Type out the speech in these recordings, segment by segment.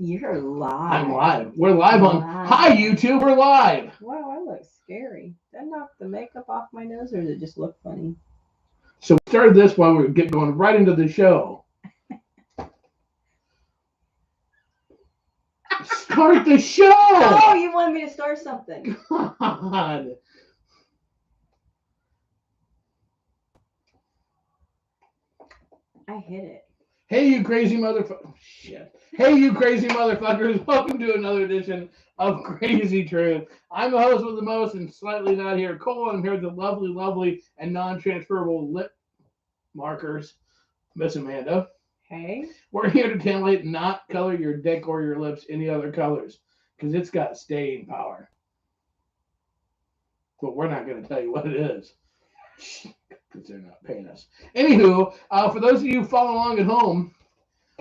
You're live. I'm live. We're live on. Hi, YouTube. We're live. Wow, I look scary. Did I knock the makeup off my nose, or does it just look funny? So we started this while we get going right into the show. Start the show. Oh, you wanted me to start something. God. I hit it. Hey, you crazy motherfuckers. Shit. Hey, you crazy motherfuckers. Welcome to another edition of Krazy Truth. I'm the host with the most and slightly not here, Cole. I'm here with the lovely, and non-transferable lip markers, Miss Amanda. Hey. We're here to tell you not color your dick or your lips any other colors because it's got staying power. But we're not going to tell you what it is because they're not paying us. Anywho, for those of you following along at home,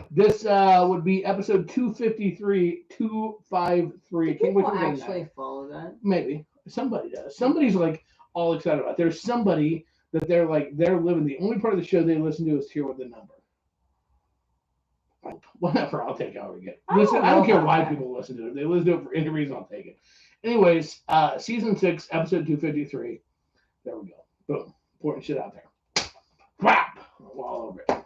this would be episode 253. 253. Do people actually follow that? Maybe. Somebody does. Somebody's like all excited about it. There's somebody that they're living. The only part of the show they listen to is hear what the number. Whatever, I'll take however we get. Listen, I don't care why people listen to it. If they listen to it for any reason, I'll take it. Anyways, season 6, episode 253. There we go. Boom. Important shit out there. Crap. All over it.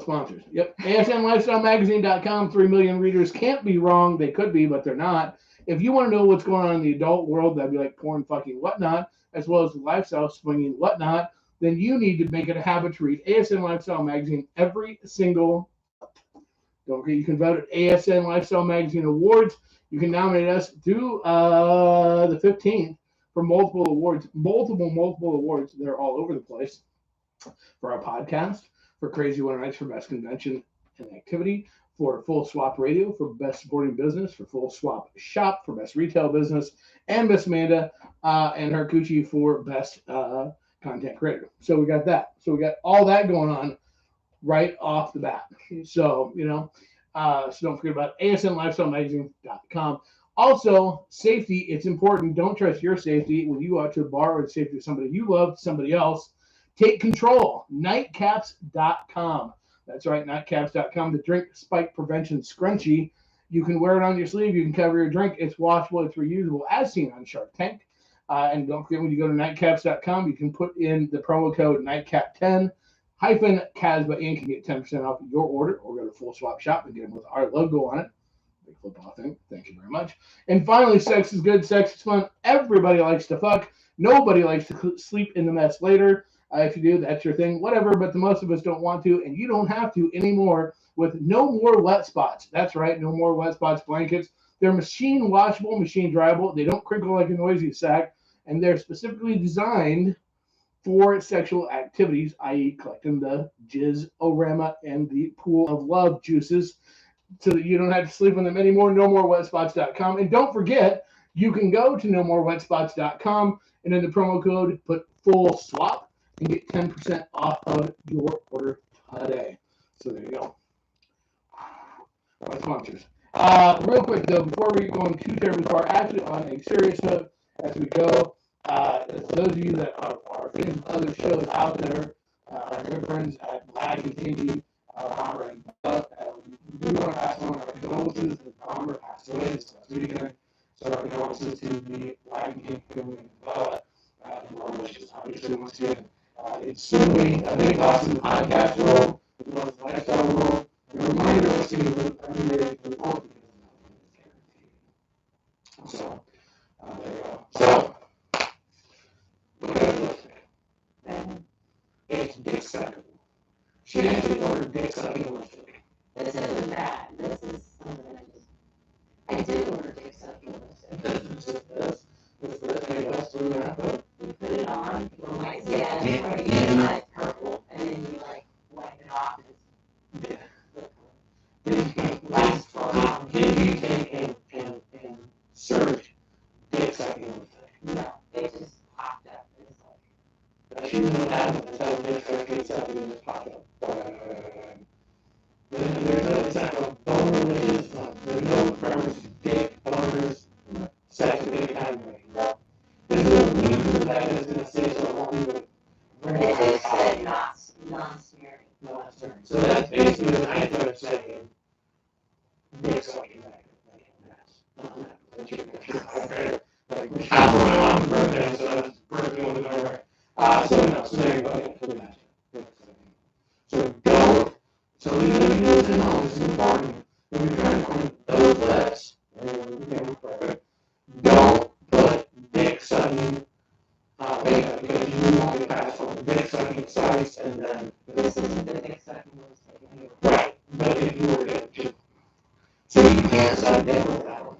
Sponsors. Yep. ASNLifestyleMagazine.com. 3 million readers can't be wrong. They could be, but they're not. If you want to know what's going on in the adult world, that'd be like porn, fucking, whatnot, as well as lifestyle, swinging, whatnot, then you need to make it a habit to read ASN Lifestyle Magazine every single. Don't forget, you can vote at ASN Lifestyle Magazine Awards. You can nominate us through the 15th for multiple awards. Multiple awards. They're all over the place. For our podcast, for Crazy Winter Nights for Best Convention and Activity, for Full Swap Radio, for Best Sporting Business, for Full Swap Shop, for Best Retail Business, and Miss Amanda and her Coochie for Best Content Creator. So we got that. So we got all that going on right off the bat. So, so don't forget about ASNLifestyleMagazine.com. Also, safety, it's important. Don't trust your safety when you go out to a bar or the safety of somebody you love, somebody else. Take control. Nightcaps.com. That's right, nightcaps.com. The drink spike prevention scrunchie. You can wear it on your sleeve. You can cover your drink. It's washable. It's reusable, as seen on Shark Tank. And don't forget, when you go to nightcaps.com, you can put in the promo code NIGHTCAP10 Casbah Inc. and get 10% off your order, or go to Full Swap Shop and get them with our logo on it. Big football thing. Thank you very much. And finally, sex is good. Sex is fun. Everybody likes to fuck. Nobody likes to sleep in the mess later. If you do, that's your thing. Whatever, but the most of us don't want to, and you don't have to anymore with no more wet spots. That's right, no more wet spots blankets. They're machine washable, machine dryable. They don't crinkle like a noisy sack, and they're specifically designed for sexual activities, i.e. collecting the jizz-orama and the pool of love juices so that you don't have to sleep in them anymore. NoMoreWetSpots.com. And don't forget, you can go to NoMoreWetSpots.com and in the promo code put Full Swap and get 10% off of your order today. So there you go. My sponsors. Real quick though, before we go too terribly far, actually on a serious note, as we go, those of you that are fans of other shows out there, our good friends at Black and TV, Bomber and Buck, we do want to pass on our condolences that Bomber passed away this last weekend. So our condolences to the Black and TV family and Buck. More wishes, obviously, once again. It's certainly a big loss in the podcast world, as well as the lifestyle world. A reminder of us to live every day for the world because nothing is guaranteed. So, there you go. So, look at the lipstick. It's dick sucking. She actually ordered dick sucking lipstick. This isn't bad. This is something I did order dick sucking lipstick. This lipstick goes through that. You put it on, you like purple, and then you like wipe it off. Yeah. Lasts for a while. Did you take and search dick sucking lipstick? No, it just popped up. It's like, I shouldn't know that. That's how dick sucking just popped up. There's like a boner-licious fun. There's no preference to dick, boners, sex of any kind of way. There's no loser that is going to say so long, but it just said non-smearing. So that's basically what I started saying. dick sucking back. That's your like Michelle on birthday, so that's birthday on the door. So no, so there you go. Yeah, for the match. So don't. So you listen home. This is important. When you're trying to find those lips, don't put dick sucking makeup because you want to pass on the dick sucking size and then. This isn't the dick sucking one. Right, but if you were to just. So you can't suck dick with that one.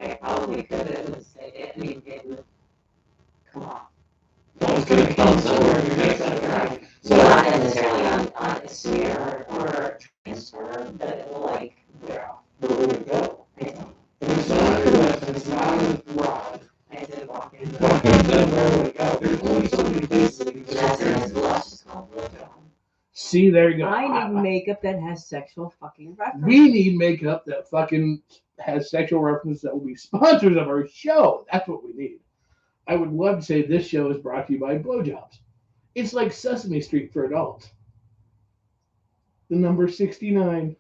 I probably could. It would come off. Well, it's going to come somewhere in your dick sucking, right? So not necessarily on a smear or transfer, but it will like wear off. where would it go? I don't. If it's not your lips, it's not a rod. I did walk in. Then where would it go? There's only so many places that you can That's suck his blush. It's called blowjob. See, there you go. I need makeup that has sexual fucking reference. We need makeup that fucking has sexual references that will be sponsors of our show. That's what we need. I would love to say this show is brought to you by blowjobs. It's like Sesame Street for adults. The number 69.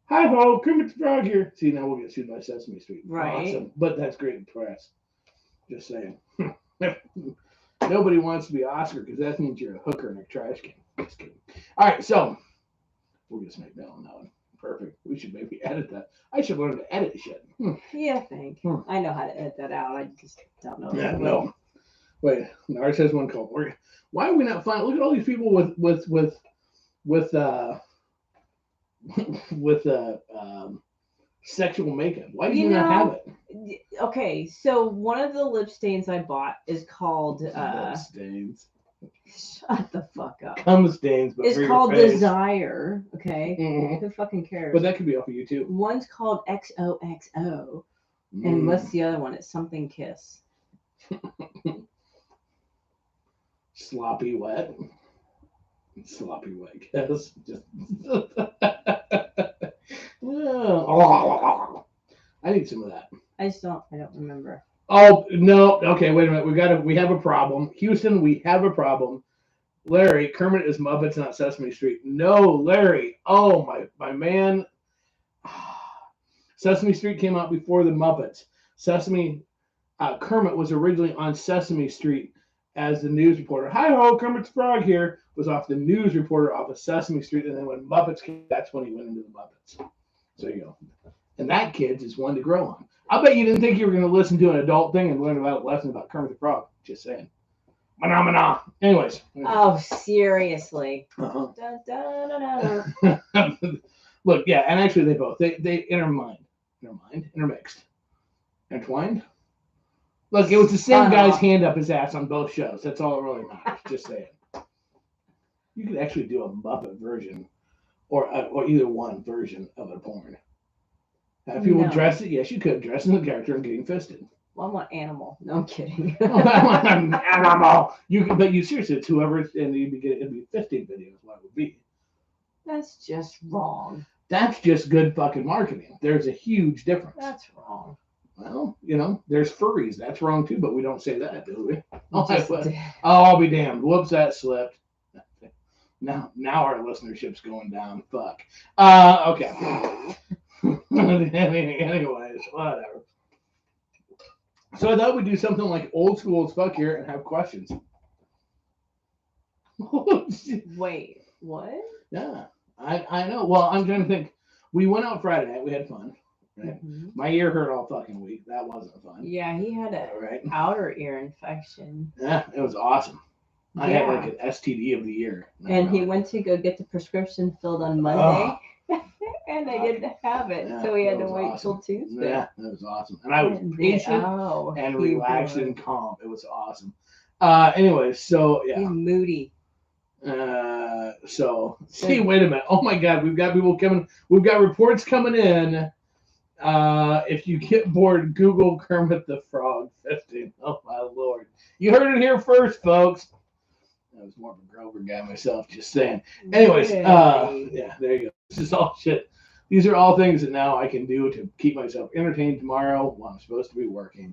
Hi ho, Kermit the Frog here. See, now we'll get sued by Sesame Street. Right. Awesome. But that's great press. Just saying. Nobody wants to be Oscar because that means you're a hooker in a trash can. Just kidding. All right, so we'll get Smackdown on that one. Perfect. We should maybe edit that. I should learn to edit shit. Yeah, thank. I know how to edit that out. I just don't know. Yeah, no. Wait, Nars has one called. Why are we not finding? Look at all these people with sexual makeup. Why do you not have it? Okay, so one of the lip stains I bought is called Lip stains. shut the fuck up. Cum stains, but It's for your called face. Desire. Okay, Mhm. who fucking cares? But that could be off of YouTube. One's called XOXO, and what's the other one? It's something Kiss. Sloppy wet. Sloppy wet kiss. Just. I need some of that. I don't remember. Oh no! Okay, wait a minute. We have a problem. Houston, we have a problem. Larry, Kermit is Muppets, not Sesame Street. No, Larry. Oh my man. Sesame Street came out before the Muppets. Kermit was originally on Sesame Street as the news reporter. Hi ho, Kermit's Frog here. Was off the news reporter off of Sesame Street, and then when Muppets came, that's when he went into the Muppets. So you go. And that, kids, is one to grow on. I bet you didn't think you were going to listen to an adult thing and learn about a lesson about Kermit the Frog. Just saying. Mana. Anyways. Oh, seriously. Uh-huh. Dun, dun, dun, dun. Look, yeah, and actually they both. They intermixed. Entwined? Look, it was the same guy's hand up his ass on both shows. That's all that really matters. Just saying. You could actually do a Muppet version or either one version of a porn. Have people dress it? Yes, you could dress in the character and getting fisted. Well, I want animal. No, I'm kidding. Animal. But you seriously, it's whoever, and it'd be 15 videos. What it would be? That's just wrong. That's just good fucking marketing. There's a huge difference. That's wrong. Well, there's furries. That's wrong too, but we don't say that, do we? Just I'll be damned. Whoops, that slipped. Now our listenership's going down. Fuck. Okay. Anyways, whatever. So I thought we'd do something like old school as fuck here and have questions. Wait, what? Yeah, I know. Well, I'm trying to think. We went out Friday night. We had fun. Right? Mm-hmm. My ear hurt all fucking week. That wasn't fun. Yeah, he had a outer ear infection. Yeah, it was awesome. I had like an STD of the year. And he went to go get the prescription filled on Monday. And I didn't have it, so he had to wait till Tuesday. Yeah, that was awesome. And I was patient and relaxed and calm. It was awesome. Anyways, so yeah. He's moody. See, wait a minute. Oh my God, we've got people coming. We've got reports coming in. If you get bored, Google Kermit the Frog 15. Oh my Lord. You heard it here first, folks. I was more of a Grover guy myself, just saying. Anyways, yeah, there you go. This is all shit. These are all things that now I can do to keep myself entertained tomorrow while I'm supposed to be working.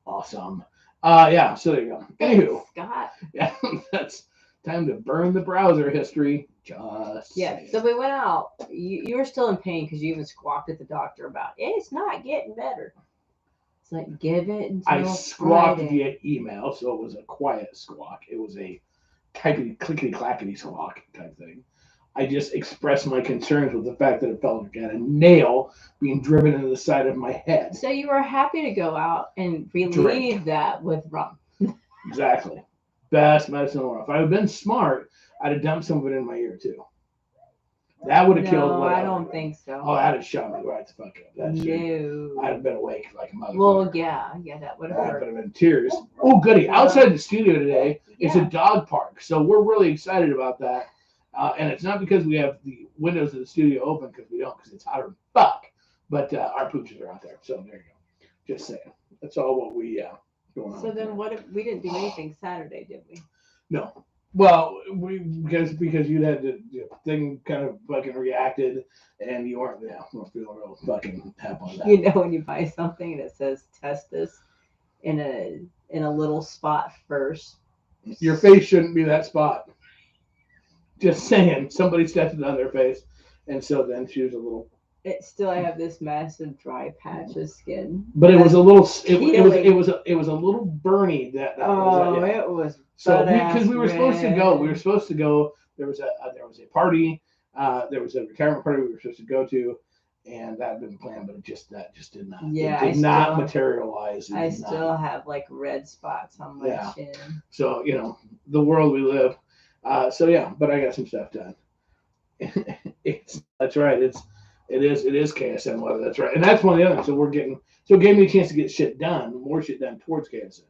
Awesome. Yeah, so there you go. Anywho. Scott. Yeah, that's time to burn the browser history. Just Yeah. saying. So we went out. You were still in pain because you even squawked at the doctor about it's not getting better. It's like give it until I squawked Friday. via email, so it was a quiet squawk. It was a typey, clickety clackety squawk type thing. I just expressed my concerns with the fact that it felt like I had a nail being driven into the side of my head. So you were happy to go out and relieve Drink. that with rum. Exactly. Best medicine in the world. If I had been smart, I'd have dumped some of it in my ear too. That would have killed No, whatever. I don't think so. Oh, that'd have shot me right the fuck up. That shit. No. I'd have been awake like a motherfucker. Well, yeah, that would have I'd hurt. have been in tears. Oh, goody. Outside the studio today, it's a dog park. So we're really excited about that. And it's not because we have the windows of the studio open, because we don't, because it's hotter than fuck. But our pooches are out there. So there you go. Just saying. That's all what we going on. So then what if we didn't do anything Saturday, did we? No. Well, because you had the thing kind of fucking reacted, and you weren't feeling real fucking happy on that. You know when you buy something and it says test this in a little spot first. Your face shouldn't be that spot. Just saying, somebody stepped it on their face, and so then she was a little. I have this massive dry patch of skin. But it was a little. It was a little burny. That was, yeah. It was. So because we were supposed to go, there was a party, there was a retirement party we were supposed to go to, and that had been planned, but that just did not. Yeah, it did not materialize. I still have like red spots on my chin. So the world we live. So yeah, but I got some stuff done. That's right. It is KSN weather. That's right, and that's one of the others. So it gave me a chance to get more shit done towards KSN.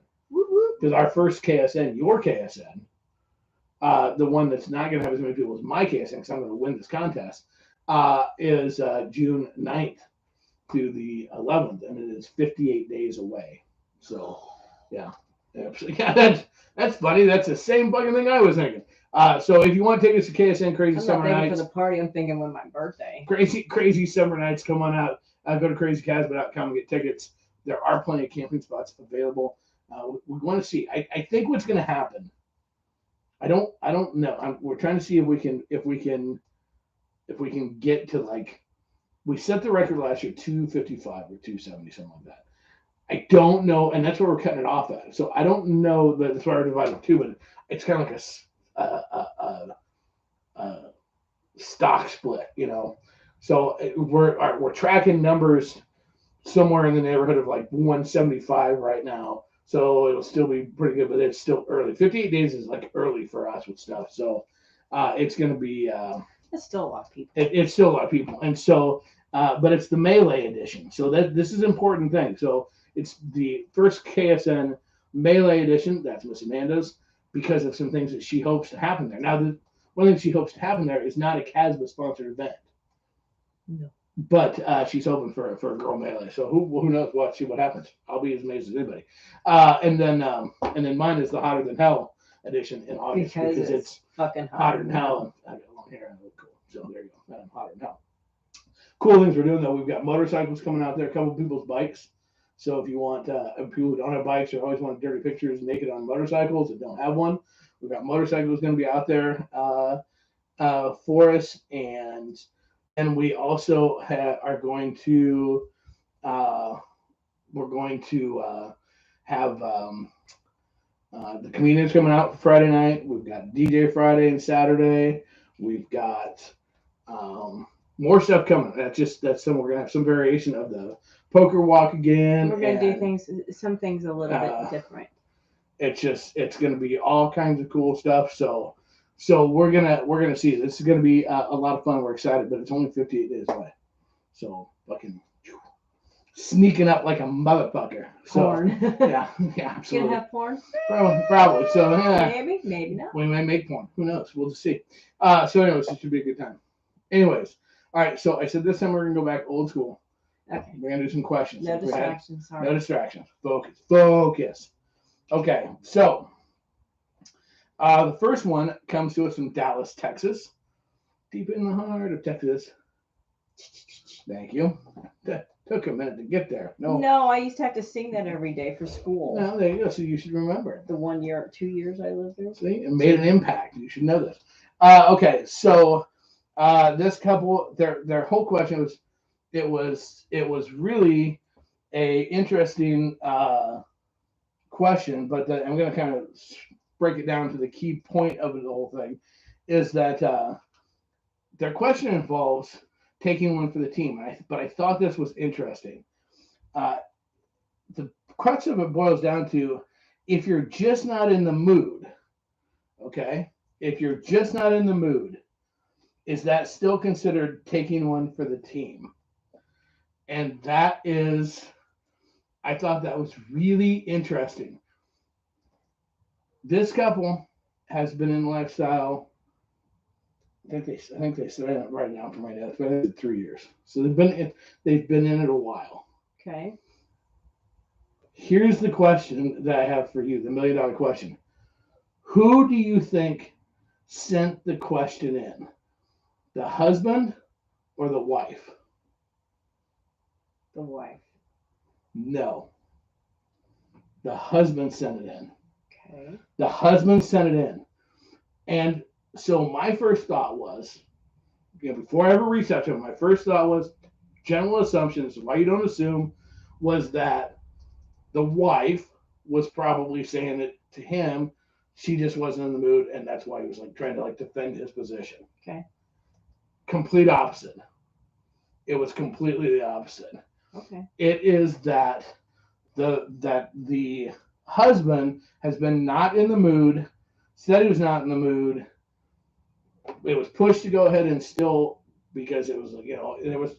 Because our first KSN, your KSN, the one that's not going to have as many people as my KSN, because I'm going to win this contest, is June 9th to the 11th, and it is 58 days away. So, yeah. That's funny. That's the same fucking thing I was thinking. So if you want tickets to KSN Crazy Summer Nights. For the party, I'm thinking when my birthday. Crazy Summer Nights, come on out. Go to crazycasbah.com and get tickets. There are plenty of camping spots available. We want to see. I think what's going to happen. I don't know. We're trying to see if we can get to like. We set the record last year 255 or 270, something like that. I don't know, and that's where we're cutting it off at. So I don't know that that's why we're dividing two, but it's kind of like a stock split, So we're tracking numbers somewhere in the neighborhood of like 175 right now. So it'll still be pretty good, but it's still early. 58 days is like early for us with stuff. So it's going to be. It's still a lot of people. It's still a lot of people, and so, but it's the Melee edition. So this is an important thing. So it's the first KSN Melee edition. That's Miss Amanda's, because of some things that she hopes to happen there. Now, one thing she hopes to happen there is not a Casbah sponsored event. No. But she's hoping for a girl Melee. So who knows? We'll see what happens. I'll be as amazed as anybody. And then mine is the Hotter Than Hell edition in August because it's fucking hotter than hell. I got long hair and I look cool. So there you go. I'm hotter than hell. Cool things we're doing though. We've got motorcycles coming out there. A couple of people's bikes. So if you want people who don't have bikes or always want dirty pictures naked on motorcycles and don't have one, we've got motorcycles going to be out there for us, and we also are going to have the comedians coming out for Friday night. We've got DJ Friday and Saturday. We've got more stuff coming. That's some. We're gonna have some variation of the poker walk again. We're gonna do some things a little bit different. It's gonna be all kinds of cool stuff. So we're gonna see. This is gonna be a lot of fun. We're excited, but it's only 58 days away. So fucking sneaking up like a motherfucker. Porn. So, yeah, absolutely. You gonna have porn? Probably. So yeah. Maybe not. We may make porn. Who knows? We'll just see. So anyways, it should be a good time. Anyways, all right. So I said this time we're gonna go back old school. Okay. We're gonna do some questions. No distractions. Sorry. No distractions. Focus. Okay. So the first one comes to us from Dallas, Texas. Deep in the heart of Texas. Thank you. That took a minute to get there. No, I used to have to sing that every day for school. No, there you go. So you should remember it. The 1 year, 2 years I lived there. See, it made an impact. You should know this. Okay, so this couple, their whole question was, it was really a interesting question, but I'm going to kind of break it down to the key point of the whole thing, is that their question involves taking one for the team. But I thought this was interesting. Uh, the crux of it boils down to, if you're just not in the mood, okay? If you're just not in the mood, is that still considered taking one for the team? And that is, I thought that was really interesting. This couple has been in lifestyle. I think they said it right now for my dad. It's 3 years, so they've been in it a while. Okay. Here's the question that I have for you, the $1 million question. Who do you think sent the question in? The husband or the wife? The wife. No. The husband sent it in. Okay. The husband sent it in. And so my first thought was, before I ever researched it, my first thought was, general assumptions, why you don't assume, was that the wife was probably saying it to him. She just wasn't in the mood, and that's why he was like trying to like defend his position. Okay. Complete opposite. It was completely the opposite. Okay. It is that the husband has been not in the mood, said he was not in the mood. It was pushed to go ahead and still, because it was, there was,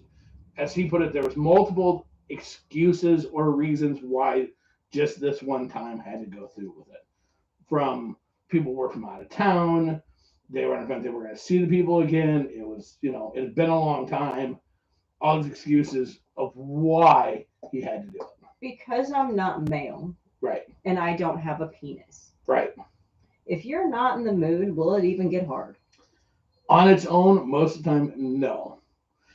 as he put it, there was multiple excuses or reasons why just this one time had to go through with it. From people were from out of town, they were on an event, they were going to see the people again. It was, it had been a long time. All these excuses of why he had to do it. Because I'm not male. Right. And I don't have a penis. Right. If you're not in the mood, will it even get hard? On its own, most of the time, no.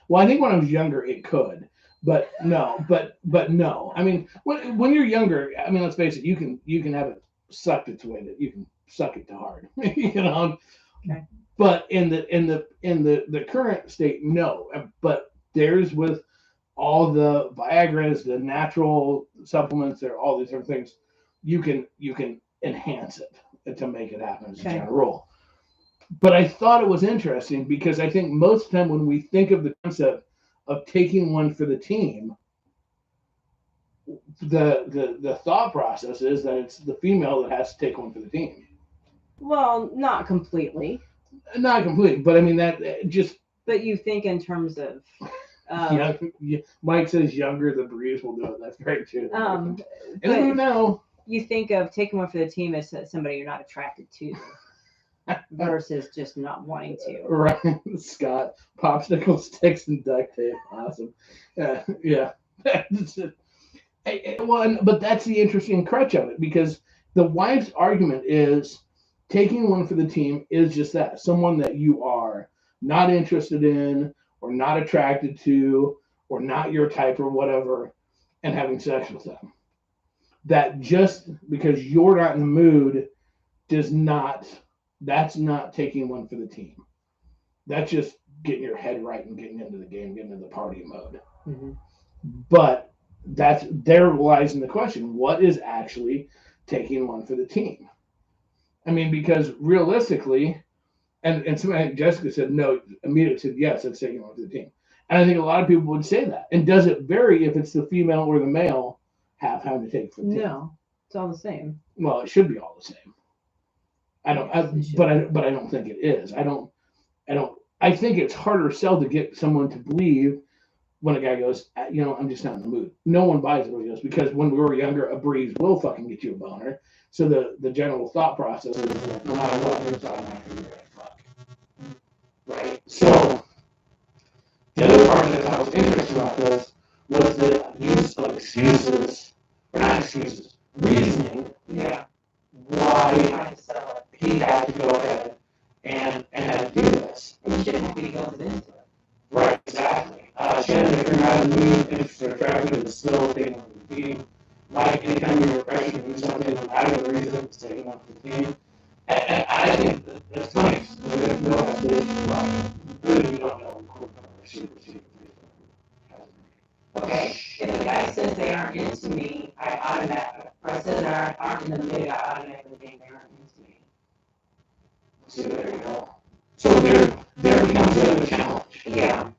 Well, I think when I was younger, it could, but no, but no. I mean, when you're younger, I mean, let's face it, you can have it sucked its way, that you can suck it to hard, Okay. But in the current state, no. But there's, with all the Viagra's, the natural supplements, there, all these different things, you can enhance it to make it happen as a general rule. But I thought it was interesting because I think most of the time when we think of the concept of taking one for the team, the thought process is that it's the female that has to take one for the team. Well, not completely. Not completely, but I mean that just. But you think in terms of. Yeah, Mike says younger, the breeze will do it. That's very true. And but now you think of taking one for the team as somebody you're not attracted to. Versus just not wanting to. Right, Scott, popsicle sticks and duct tape. Awesome. Yeah. Well, but that's the interesting crutch of it, because the wife's argument is taking one for the team is just that, someone that you are not interested in or not attracted to or not your type or whatever, and having sex with them. That just because you're not in the mood that's not taking one for the team. That's just getting your head right and getting into the game, getting into the party mode. Mm-hmm. But there lies in the question, what is actually taking one for the team? I mean, because realistically, and somebody like Jessica said no, immediately said yes, that's taking one for the team. And I think a lot of people would say that. And does it vary if it's the female or the male having to take for the team? No, it's all the same. Well, it should be all the same. But I don't think it is. I think it's harder sell to get someone to believe when a guy goes, I'm just not in the mood. No one buys it when he goes, because when we were younger, a breeze will fucking get you a boner. So the general thought process is that no matter what, there's not enough for you to fuck. Right? So the other part of it that I was interested about this was the use of excuses, or not excuses, reasoning. Yeah. Why he had to go ahead and do this. You shouldn't be going into it. Right, exactly. Shannon, if you're not in the mood, if you're attracted, it's still taking one for the team. Like, anytime you're pressured to do something, no matter the reason, it's taking one for the team. And I think it's funny. go as it is, right? Really, you don't know who Okay, if the guy says they aren't into me, I automatically, or says they aren't in the mood, I automatically think they aren't into me. So there you go. So there becomes a challenge. Yeah.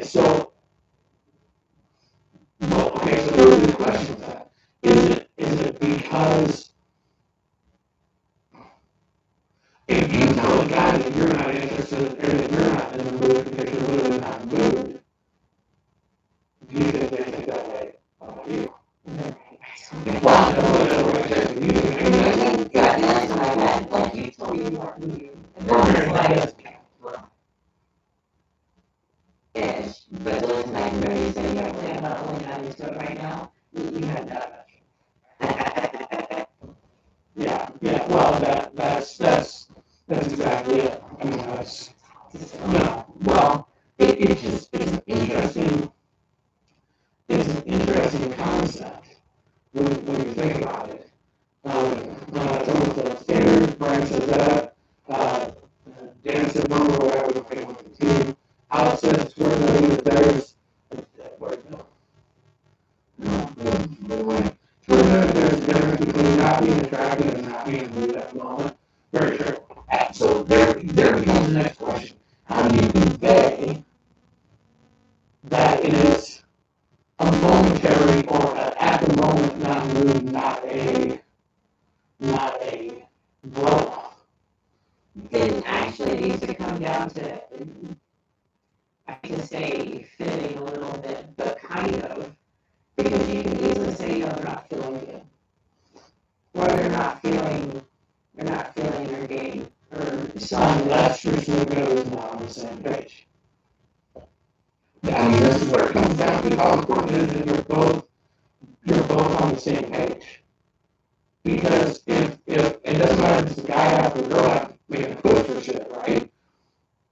So, well, okay, so there was a question with that. Is it because if you tell a guy that you're not interested, or that you're not in the mood because you're literally not in the mood, do you think they think that way about you? Well, Yeah, the last time I had, like, you told me you weren't moving. And then I was like, ish. But the last time I remember you saying you have a plan about only not into it right now, you had that. Yeah. Well, that's exactly it. I mean, that's well, it's an interesting concept when you think about it. It's almost upstairs. Brian says that. Dan said no, or whatever. The thing with the team. Alex says it's worth noting that there's there's a difference between not being attracted and not being moved at the moment. Very true. So there becomes the next question. How do you convey that it is a momentary or at the moment not mood, not a blow off? It actually needs to come down to, I can say fitting a little bit, but kind of. Because you can easily say, no, they're not feeling good. Or they're not feeling your game. Or something. Unless your significant other is not on the same page. I mean, this is where it comes down to how important it is that you're both on the same page. Because if it doesn't matter if it's a guy after a girl after making a push for shit, right?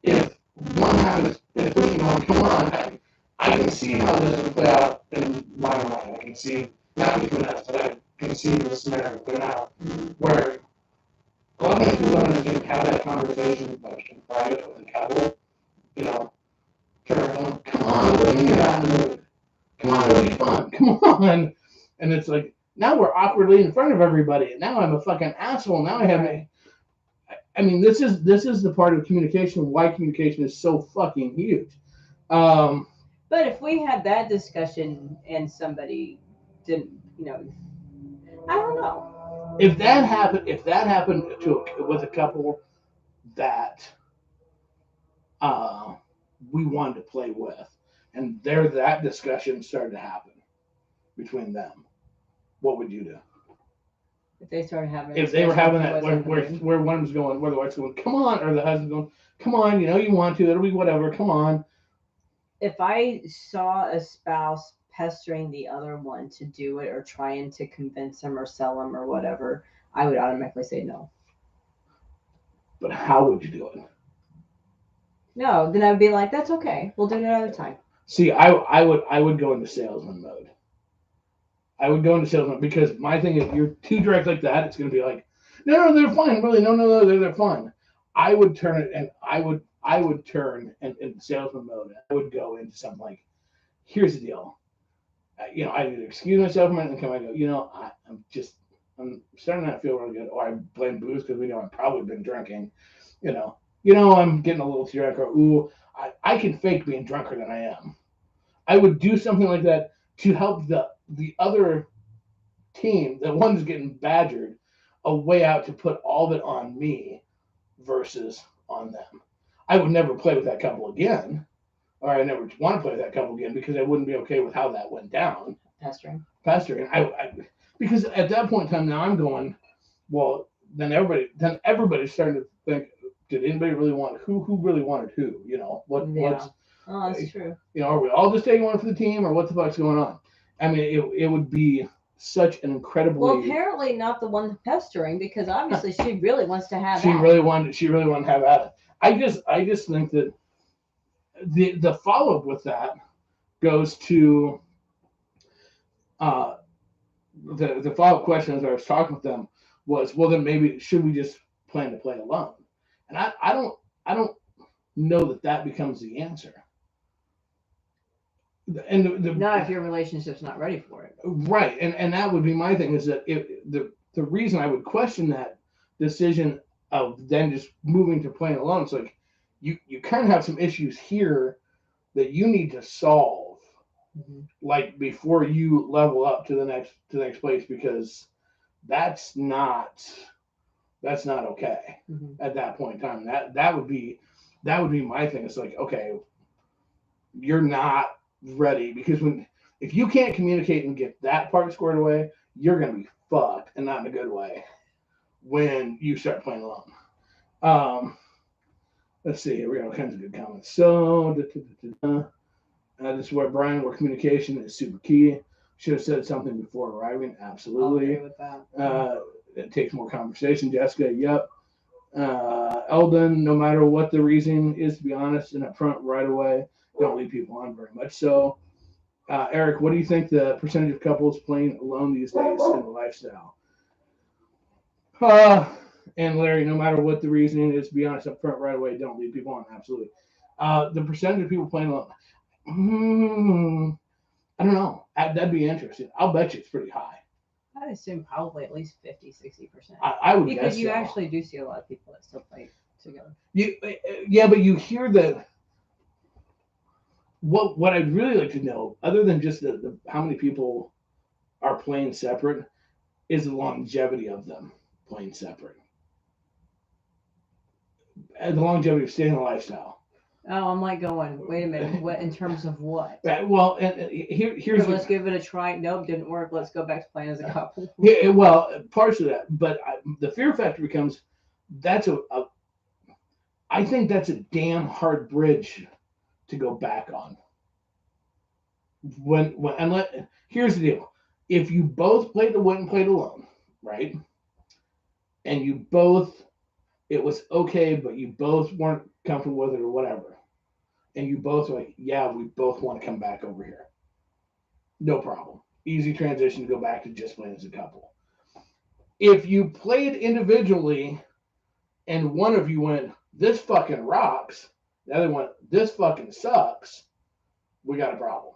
If one half is pushing on, come on, I can see how this would play out in my mind. I can see, not between us, but I can see the scenario play out where a lot of people don't understand have that conversation like in private with a couple, you know, turn around, come on, what do you get out in the mood? Come on, it'll be fun, come on. And it's like, now we're awkwardly in front of everybody, and now I'm a fucking asshole. Now I mean, this is the part of communication, why communication is so fucking huge. But if we had that discussion and somebody didn't, I don't know. If that happened with a couple that we wanted to play with, and that discussion started to happen between them, what would you do? If they started having, if they were having that where one was going, where the wife's going, come on, or the husband's going, come on, you want to, it'll be whatever, come on. If I saw a spouse pestering the other one to do it or trying to convince him or sell him or whatever, I would automatically say no. But how would you do it? No, then I'd be like, that's okay. We'll do it another time. See, I would go into salesman mode. I would go into salesman because my thing is, you're too direct like that, it's going to be like, no, they're fine, really, no, they're fine. I would turn it, and I would turn in salesman mode. I would go into something like, here's the deal. I either excuse myself a minute and come and go, I'm starting to feel really good, or I blame booze because we know I've probably been drinking. I'm getting a little too drunk, or ooh, I can fake being drunker than I am. I would do something like that to help the other team, the one who's getting badgered, a way out to put all of it on me versus on them. I would never play with that couple again, or I never want to play with that couple again because I wouldn't be okay with how that went down. Pestering. Because at that point in time, now I'm going, well, then everybody's starting to think, did anybody really want who really wanted who? What's oh, that's true. Are we all just taking one for the team, or what the fuck's going on? I mean, it would be such an incredibly. Well, apparently not the one pestering, because obviously she really wants to have. She really wanted to have at it. I just think that the follow up with that goes to the follow up question as I was talking with them was, well, then maybe should we just plan to play alone? And I don't know that becomes the answer. And Not if your relationship's not ready for it. right, and that would be my thing is that the reason I would question that decision of then just moving to playing alone, it's like you kind of have some issues here that you need to solve, like before you level up to the next place, because that's not okay at that point in time. That would be my thing. It's like, okay, you're not ready, because if you can't communicate and get that part squared away, you're gonna be fucked, and not in a good way, when you start playing alone. Let's see here. We got all kinds of good comments. So this is where Brian, where communication is super key. Should have said something before arriving. Absolutely. I'll agree with that. It takes more conversation. Jessica, yep. Eldon, no matter what the reason is, to be honest and upfront right away. Don't lead people on very much so. Eric, what do you think the percentage of couples playing alone these days in the lifestyle? And Larry, no matter what the reasoning is, be honest up front right away. Don't lead people on. Absolutely. The percentage of people playing alone, I don't know. That'd be interesting. I'll bet you it's pretty high. I'd assume probably at least 50-60%. I would because guess you so. actually do see a lot of people that still play together. Yeah, but you hear that. What I'd really like to know, other than just the how many people are playing separate, is the longevity of them playing separate. And the longevity of staying in the lifestyle. Oh, I'm like going, wait a minute, what in terms of what? Well, and here's let's give it a try. Nope, didn't work. Let's go back to playing as a couple. Yeah, well, partially that, but the fear factor becomes that's I think that's a damn hard bridge to go back on. Here's the deal: if you both went and played alone, right, and you both it was okay, but you both weren't comfortable with it or whatever, and you both were like, yeah, we both want to come back over here. No problem. Easy transition to go back to just playing as a couple. If you played individually and one of you went, this fucking rocks, the other went, this fucking sucks, we got a problem.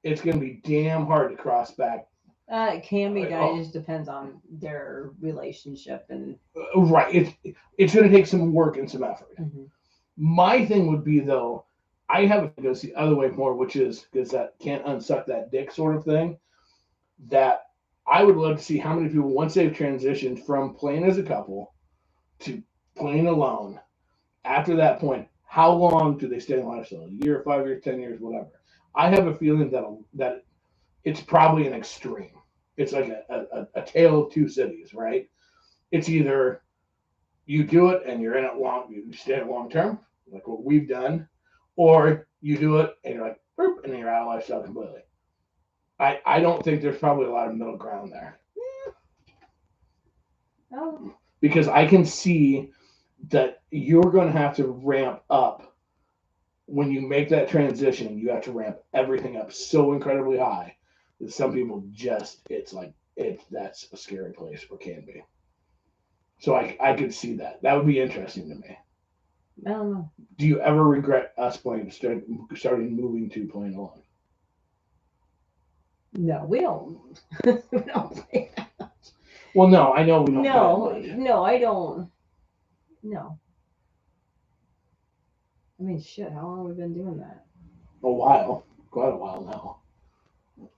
It's going to be damn hard to cross back. It can be done. It just depends on their relationship and right. It's going to take some work and some effort. My thing would be, though, I have to go the other way more, which is because that can't unsuck that dick sort of thing. That I would love to see how many people, once they've transitioned from playing as a couple to playing alone, after that point, how long do they stay in lifestyle? A year, 5 years, 10 years, whatever. I have a feeling that it's probably an extreme. It's like a tale of two cities, right? It's either you do it and you're in it long, you stay in it long term, like what we've done, or you do it and you're like, boop, and then you're out of lifestyle completely. I don't think there's probably a lot of middle ground there. Oh. Because I can see that you're going to have to ramp up. When you make that transition, you have to ramp everything up so incredibly high that some people that's a scary place, or can be. So I could see that. That would be interesting to me. I don't know. Do you ever regret us starting moving to playing alone? No, we don't. We don't play that. Well, no, I know we don't. No, I don't. No. I mean, shit, how long have we been doing that? A while. Quite a while now.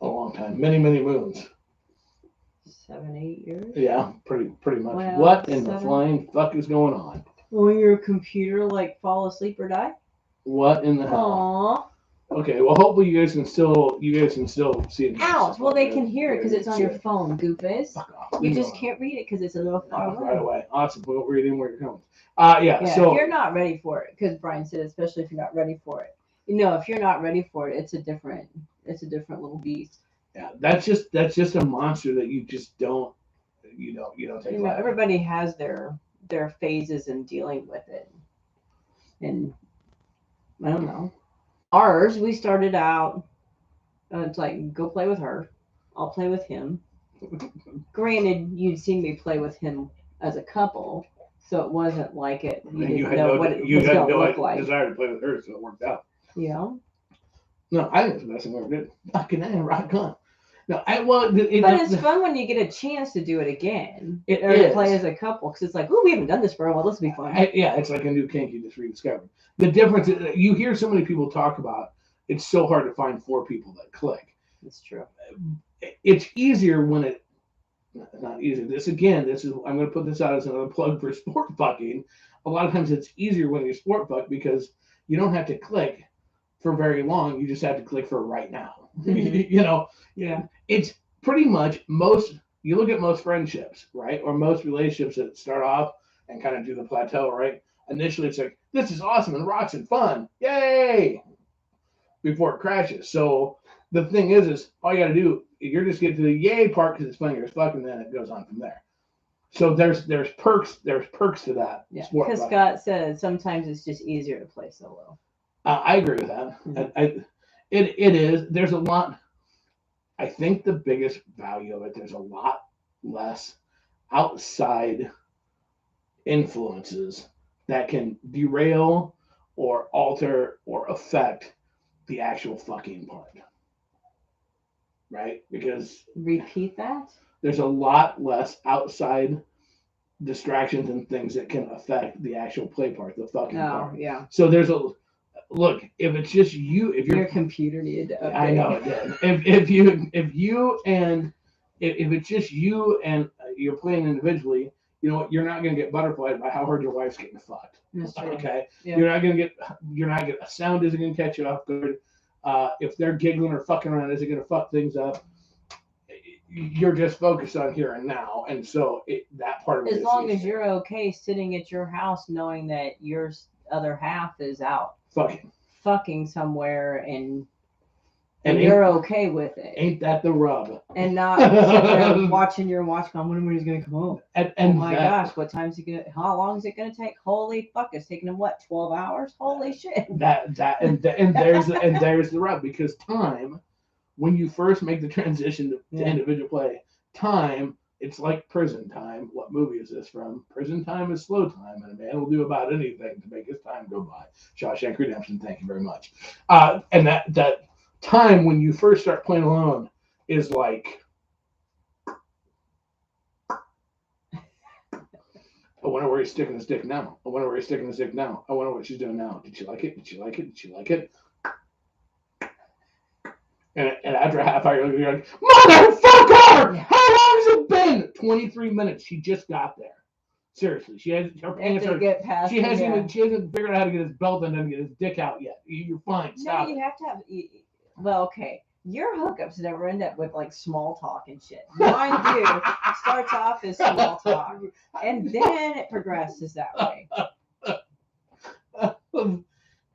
A long time. Many, many moons. 7, 8 years? Yeah, pretty much. Well, what in the flying fuck is going on? Will your computer fall asleep or die? What in the hell? Aww. Okay, well, hopefully you guys can still see it. Ouch! Well, they can hear it because it's on your phone, goofus. Fuck off. You just can't read it because it's a little far away. Right away. Awesome. We won't read anywhere you're coming. Yeah. So if you're not ready for it, because Brian said, especially if you're not ready for it. If you're not ready for it, it's a different little beast. Yeah, that's just a monster that you just don't take. Everybody has their phases in dealing with it, and I don't know. Ours, we started out. It's like, go play with her. I'll play with him. Granted, you'd seen me play with him as a couple, So it wasn't like it. You And didn't know what it was going to look like. desire to play with her, so it worked out. Yeah. No, I think it's the best thing I ever did. Fucking A, rock on. No, But it's fun when you get a chance to do it again. It or is. to play as a couple, because it's like, oh, we haven't done this for a while. This will be fun. Yeah, it's like a new kink you just rediscovered. The difference is you hear so many people talk about it's so hard to find 4 people that click. That's true. It's easier when it not easy. This is I'm going to put this out as another plug for sport fucking. A lot of times it's easier when you sport fuck because you don't have to click for very long. You just have to click for right now. You know, Yeah. It's pretty much you look at most friendships, right? Or most relationships that start off and kind of do the plateau, right? Initially it's like, this is awesome and rocks and fun. Yay! Before it crashes. So the thing is all you got to do, you're just get to the yay part because it's funny as fuck, and then it goes on from there. So there's perks to that. Yeah. Sport Because fucking. Scott said sometimes it's just easier to play solo. I agree with that. Mhm. It is. There's a lot. I think the biggest value of it, there's a lot less outside influences that can derail or alter or affect the actual fucking part. Right? Because Repeat that? there's a lot less outside distractions and things that can affect the actual play part, the fucking part. Yeah. So there's a look, if it's just you, if Your computer needed to update. I know it did. If it's just you and you're playing individually, you know what? You're not gonna get butterflied by how hard your wife's getting fucked. That's true. Okay. Yeah. You're not gonna a sound isn't gonna catch you off guard. If they're giggling or fucking around, is it gonna fuck things up? You're just focused on here and now, and so that part of it. As long as you're okay sitting at your house knowing that your other half is out fucking somewhere and you're okay with it. Ain't that the rub? And not sit there watching your watch going, when he's going to come home. And oh my gosh, what time's it going to, how long is it going to take? Holy fuck, it's taking him what, 12 hours? Holy shit. And there's the rub, because time, when you first make the transition to individual play, time, it's like prison time. What movie is this from? Prison time is slow time, and a man will do about anything to make his time go by. Shawshank Redemption, thank you very much. And that time when you first start playing alone is like, I wonder where he's sticking his dick now. I wonder where he's sticking his dick now. I wonder what she's doing now. Did she like it? Did she like it? Did she like it? And after a half hour, you're like, motherfucker! How long has it been? 23 minutes. She just got there. Seriously, she hasn't figured out how to get his belt and then get his dick out yet. You're fine. Stop. No, you have to have. Well, okay. Your hookups never end up with like small talk and shit. Mine do. Starts off as small talk, and then it progresses that way.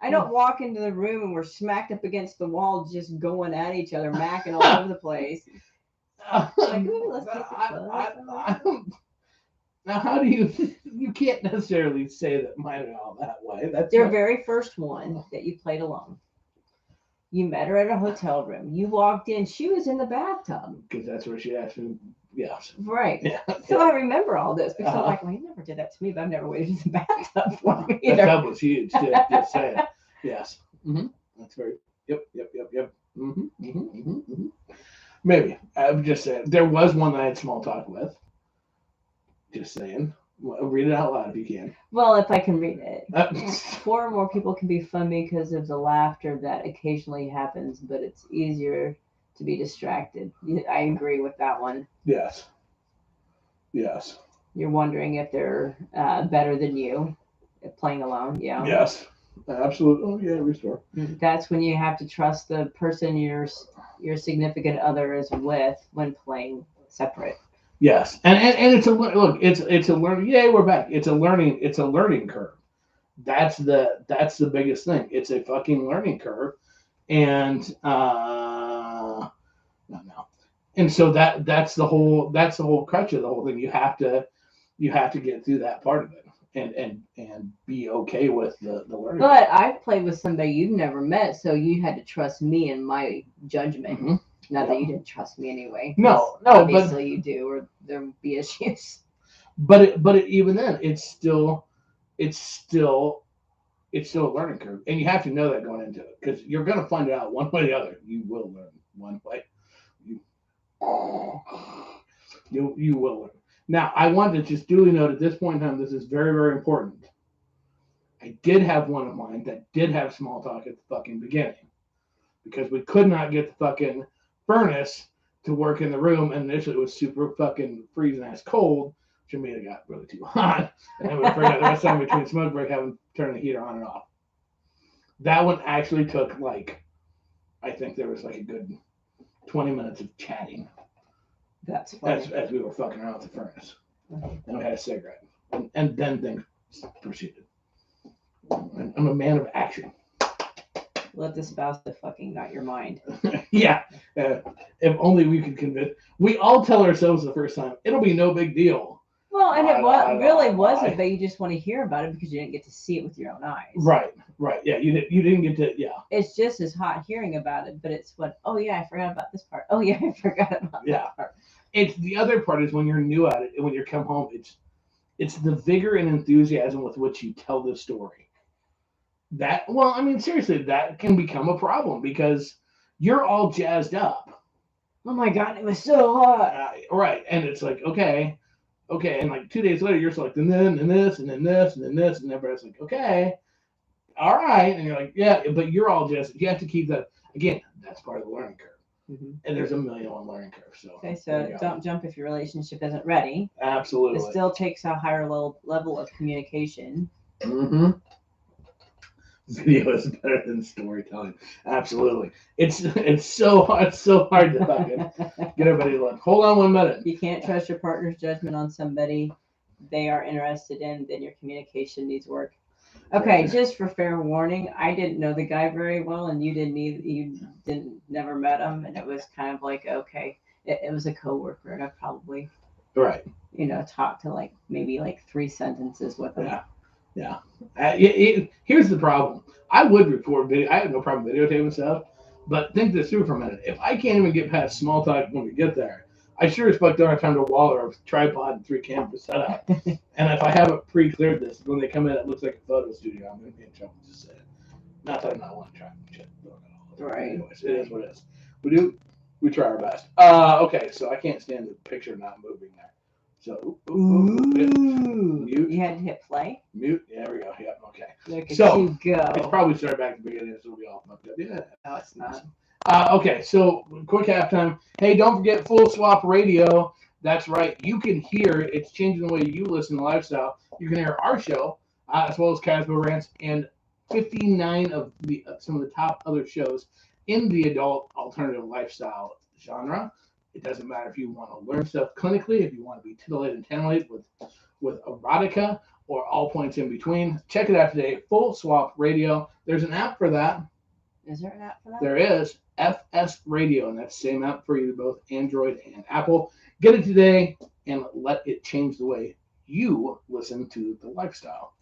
I don't walk into the room and we're smacked up against the wall, just going at each other, macking all over the place. Like, ooh, let's take the now, how do you can't necessarily say that mine are all that way. That's your very first one that you played alone. You met her at a hotel room. You walked in. She was in the bathtub. Because that's where she asked me. Yes. Right. Yeah. So I remember all this because I'm like, well, he never did that to me, but I've never waited in the bathtub for me either. The tub was huge. Just saying. Yes. Mm-hmm. That's very. Yep. Mm-hmm. Maybe. I'm just saying. There was one that I had small talk with. Just saying. Read it out loud if you can. Well, if I can read it. 4 or more people can be fun because of the laughter that occasionally happens, but it's easier to be distracted. I agree with that one. Yes. You're wondering if they're better than you playing alone. Yeah. Yes. Absolutely. Oh, yeah, restore. That's when you have to trust the person your significant other is with when playing separate. Yes, and it's a look. It's a learning. Yay, we're back. It's a learning curve. That's the biggest thing. It's a fucking learning curve, and no. And so that's the whole crutch of the whole thing. You have to get through that part of it and be okay with the learning. But I've played with somebody you've never met, so you had to trust me and my judgment. Mm-hmm. Not that you didn't trust me anyway. No, obviously you do, or there would be issues. But even then, it's still it's still a learning curve, and you have to know that going into it because you're going to find it out one way or the other. You will learn one way. You you will learn. Now, I want to just duly note at this point in time, this is very, very important. I did have one of mine that did have small talk at the fucking beginning because we could not get the fucking furnace to work in the room, and initially it was super fucking freezing ass cold, which made it got really too hot, and then we forgot the rest of the time between smoke break having to turn the heater on and off. That one actually took like, I think there was like a good 20 minutes of chatting. That's funny. As we were fucking around with the furnace. And we had a cigarette. And then things proceeded. I'm a man of action. Let the spouse have fucking got your mind. Yeah. If only we could convince. We all tell ourselves the first time, it'll be no big deal. Well, and it really wasn't, but you just want to hear about it because you didn't get to see it with your own eyes. Right. Yeah. You didn't get to, yeah. It's just as hot hearing about it, but it's what, oh yeah, I forgot about this part. Oh yeah, I forgot about that part. It's the other part is when you're new at it and when you come home, it's the vigor and enthusiasm with which you tell the story. That, well, I mean, seriously, that can become a problem because you're all jazzed up. Oh my God, it was so hot. Right. And it's like, okay. And like 2 days later, you're like, and then this, and then this, and then this, and everybody's like, okay, all right. And you're like, yeah, but you're all jazzed. You have to keep that. Again, that's part of the learning curve. Mm-hmm. And there's a million learning curve. So okay, so don't jump if your relationship isn't ready. Absolutely. It still takes a higher level of communication. Mm-hmm. Video is better than storytelling. Absolutely. It's so hard to fucking get everybody to look. Hold on 1 minute. You can't trust your partner's judgment on somebody they are interested in, then your communication needs work. Okay, just for fair warning, I didn't know the guy very well, and you didn't either. You never met him, and it was kind of like, okay, it was a coworker, and I probably talked to maybe 3 sentences with him. Yeah. Here's the problem. I would record video. I have no problem videotaping stuff, but think this through for a minute. If I can't even get past small talk when we get there, I sure as fuck don't have time to wall or a tripod and 3 cameras set up. And if I haven't pre-cleared this, when they come in, it looks like a photo studio. I'm going to be in trouble to say it. Not that I not want to try shit. Right. Anyways, it is what it is. We try our best. Okay, so I can't stand the picture not moving there. So, mute. You had to hit play? Mute. Yeah, there we go. Yep, okay. Look at you go. It's probably started back at the beginning, so it'll be all fucked up. Yeah. No, it's not. Okay, so quick halftime. Hey, don't forget Full Swap Radio. That's right. You can hear it's changing the way you listen to Lifestyle. You can hear our show, as well as Casbo Rants and 59 of some of the top other shows in the adult alternative lifestyle genre. It doesn't matter if you want to learn stuff clinically, if you want to be titillated and titillated with erotica, or all points in between. Check it out today. Full Swap Radio. There's an app for that. Is there an app for that? There is. FS Radio, and that's the same app for you, both Android and Apple. Get it today and let it change the way you listen to the lifestyle.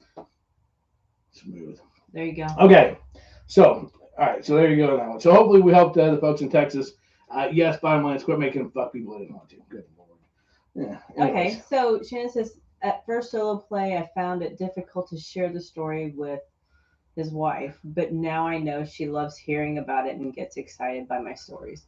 Smooth. There you go. Okay. So, all right. So there you go on that one. So hopefully we helped the folks in Texas. Yes, bottom line is quit making them fuck people they didn't want to. Good Lord. Yeah. Anyways. Okay. So Shannon says, at first solo play, I found it difficult to share the story with his wife, but now I know she loves hearing about it and gets excited by my stories.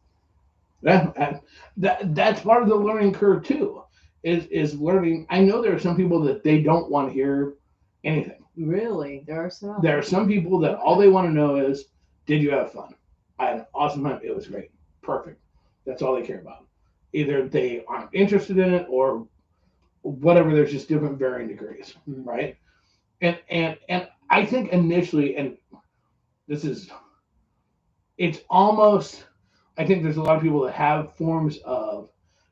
That's part of the learning curve too, is learning. I know there are some people that they don't want to hear anything. Really? There are some? There are some people that all they want to know is, did you have fun? I had an awesome time. It was great. Perfect. That's all they care about. Either they aren't interested in it or whatever. There's just different varying degrees, right? And I think initially, and it's almost, I think there's a lot of people that have forms of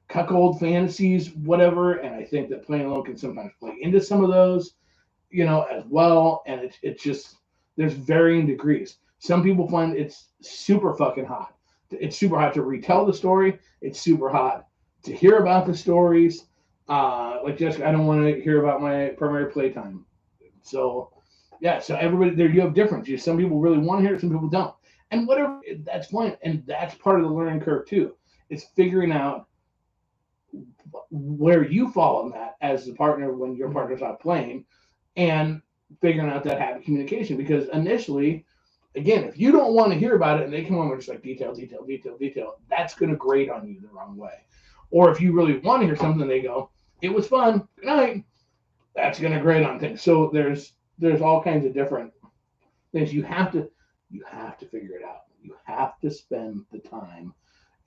cuckold fantasies, whatever, and I think that playing alone can sometimes play into some of those, as well, and it's just, there's varying degrees. Some people find it's super fucking hot. It's super hot to retell the story. It's super hot to hear about the stories. Like Jessica, I don't want to hear about my primary playtime. So, yeah, so everybody there, you have difference. Some people really want to hear it, some people don't. And whatever, that's fine. And that's part of the learning curve too. It's figuring out where you fall in that as the partner when your partner's not playing, and figuring out that habit communication. Because initially, again, if you don't want to hear about it and they come on with just like detail, detail, detail, detail, that's going to grate on you the wrong way. Or if you really want to hear something, they go, "It was fun. Good night." That's going to grate on things. So there's all kinds of different things you have to figure it out. You have to spend the time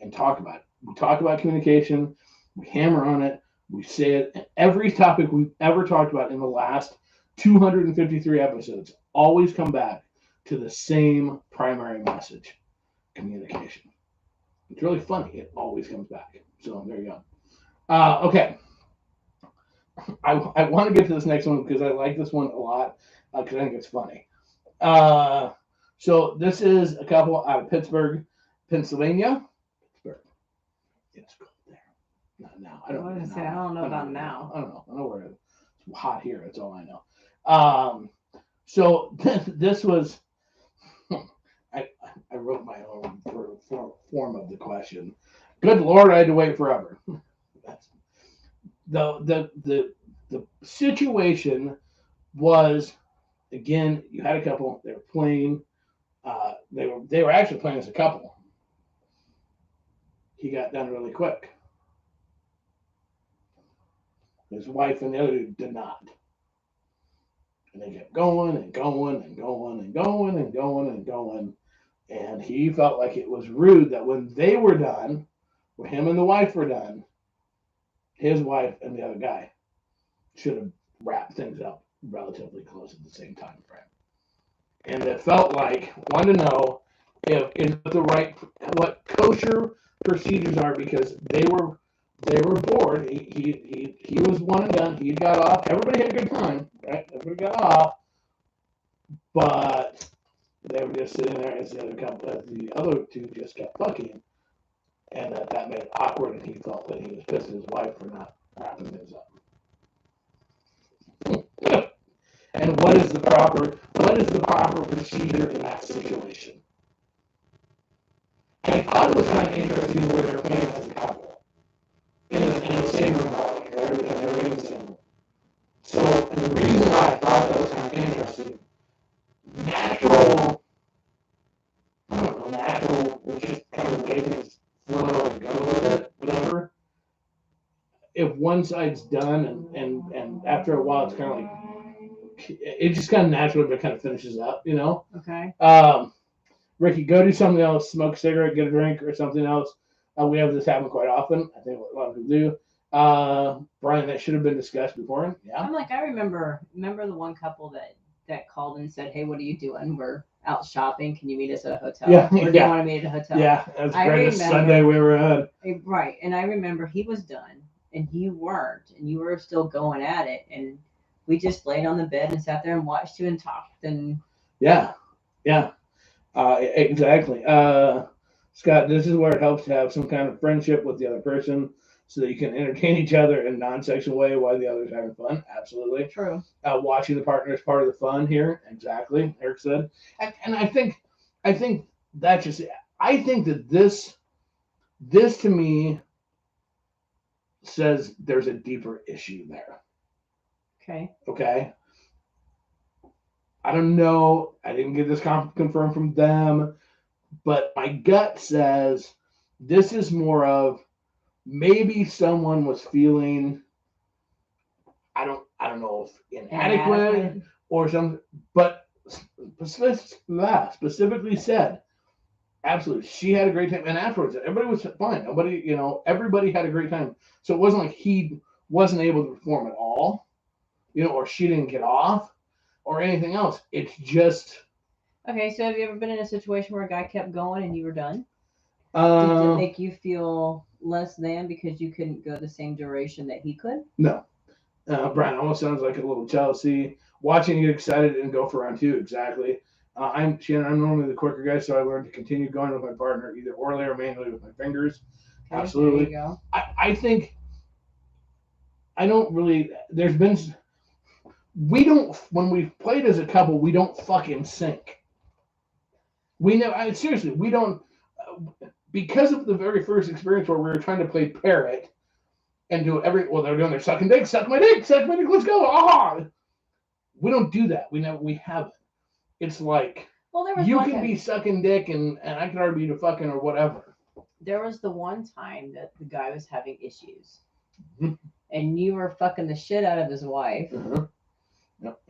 and talk about it. We talk about communication. We hammer on it. We say it. And every topic we've ever talked about in the last 253 episodes always come back to the same primary message: communication. It's really funny. It always comes back. So there you go. Okay. I want to get to this next one because I like this one a lot because I think it's funny. Uh, so this is a couple out of Pittsburgh, Pennsylvania. Pittsburgh. It's cold there. Not now. I don't know about now. I don't know. I know where it's hot here. That's all I know. So this was. I wrote my own form of the question. Good Lord, I had to wait forever. That's, the situation was, again, you had a couple. They were playing. They were actually playing as a couple. He got done really quick. His wife and the other dude did not. And they kept going and going and going and going and going and going. And he felt like it was rude that when they were done, when him and the wife were done, his wife and the other guy should have wrapped things up relatively close at the same time frame. And it felt like wanted to know if is the right what kosher procedures are because they were bored. He was one and done. He got off. Everybody had a good time, right? Everybody got off, but they were just sitting there as the other two just kept fucking, and that made it awkward. And he felt that he was pissed at his wife for not wrapping things up. And what is the proper procedure in that situation? And I thought it was kind of interesting where they're playing as a couple in the same room, and they're in the same room. So, and the reason why I thought that was kind of interesting, natural, I don't know, natural, was just kind of the way things flow and go with it, whatever. If one side's done and after a while it's kind of like, it just kind of naturally but kind of finishes up, you know? Okay. Ricky, go do something else, smoke a cigarette, get a drink or something else. We have this happen quite often. I think a lot of people do. Brian, that should have been discussed before. Yeah. I'm like, I remember the one couple that called and said, "Hey, what are you doing? We're out shopping. Can you meet us at a hotel?" Yeah. Or do you want to meet at a hotel? Yeah, that's the greatest Sunday we ever had. Right. And I remember he was done and you weren't, and you were still going at it, and we just laid on the bed and sat there and watched you and talked and yeah. Exactly. Scott, this is where it helps to have some kind of friendship with the other person so that you can entertain each other in a non-sexual way while the other's having fun. Absolutely. True. Watching the partner is part of the fun here. Exactly. Eric said. And I think that's just, I think that this to me says there's a deeper issue there. Okay. I don't know. I didn't get this confirmed from them, but my gut says this is more of maybe someone was feeling, I don't know if inadequate or something, but specifically said, absolutely, she had a great time, and afterwards everybody was fine. Everybody had a great time. So it wasn't like he wasn't able to perform at all, or she didn't get off or anything else. It's just. Okay, so have you ever been in a situation where a guy kept going and you were done? Did it make you feel less than because you couldn't go the same duration that he could? No. Brian, almost sounds like a little jealousy. Watching you get excited and go for round two, exactly. I'm normally the quicker guy, so I learned to continue going with my partner either orally or manually with my fingers. Okay, absolutely. There you go. I think I don't really. There's been. We don't, when we've played as a couple, we don't fucking sync. We know, seriously, we don't, because of the very first experience where we were trying to play Parrot, and do they're doing their sucking dick, suck my dick, let's go. Ah, we don't do that. We haven't. It's like, well, there was you one can time, be sucking dick and I can already be the fucking or whatever. there was the one time that the guy was having issues, Mhm. and you were fucking the shit out of his wife. Uh-huh. Yep.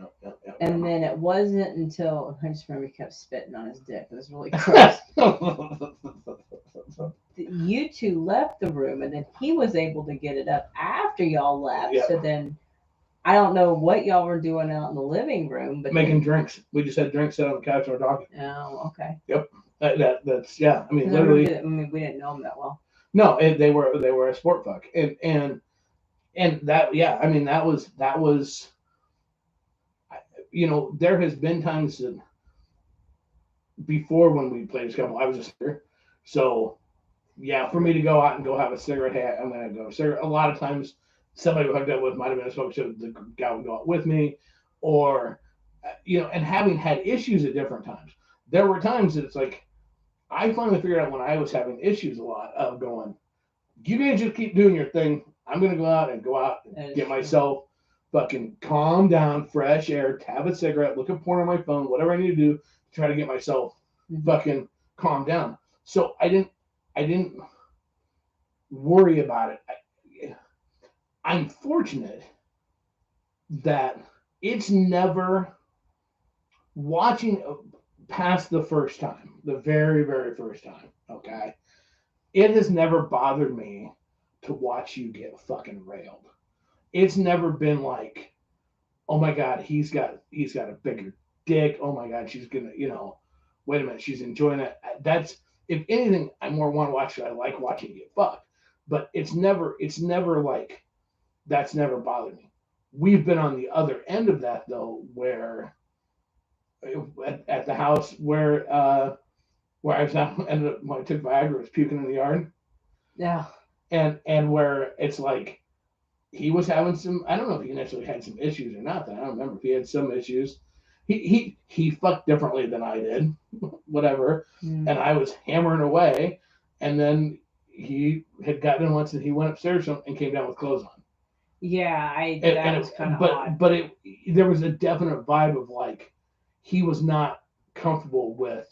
And then it wasn't until I just remember he kept spitting on his dick. It was really gross. You two left the room, and then he was able to get it up after y'all left. Yeah. So then I don't know what y'all were doing out in the living room, but Making drinks. We just had drinks set on the couch and we're talking. Oh, okay. That's yeah. I mean, 'Cause literally. we didn't know him that well. No, they were a sport fuck, and that, yeah. I mean, that was. There has been times that before when we played as a couple, I was a singer, so yeah, for me to go out and go have a cigarette, hey, I'm gonna go cigarette. A lot of times, somebody we hooked up with might have been a smoke, so the guy would go out with me, or and having had issues at different times, there were times that it's like, I finally figured out when I was having issues a lot of going, you guys just keep doing your thing. I'm gonna go out and get myself fucking calm down, fresh air, have a cigarette, look at porn on my phone, whatever I need to do to try to get myself fucking calm down. So I didn't worry about it. I'm fortunate that it's never watching past the first time, the very, very first time. Okay. It has never bothered me to watch you get fucking railed. It's never been like, oh my God, he's got a bigger dick. Oh my God, she's gonna, wait a minute, she's enjoying it. That's, if anything, I more want to watch it. I like watching you get fucked. But it's never like, that's never bothered me. We've been on the other end of that though, where at the house where I was now ended up when I took Viagra, was puking in the yard. Yeah. And where it's like, he was having some, I don't know if he initially had some issues or not. I don't remember if he had some issues. He fucked differently than I did, whatever. And I was hammering away, and then he had gotten in once and he went upstairs and came down with clothes on. Yeah, that was kind of odd. But there was a definite vibe of like, he was not comfortable with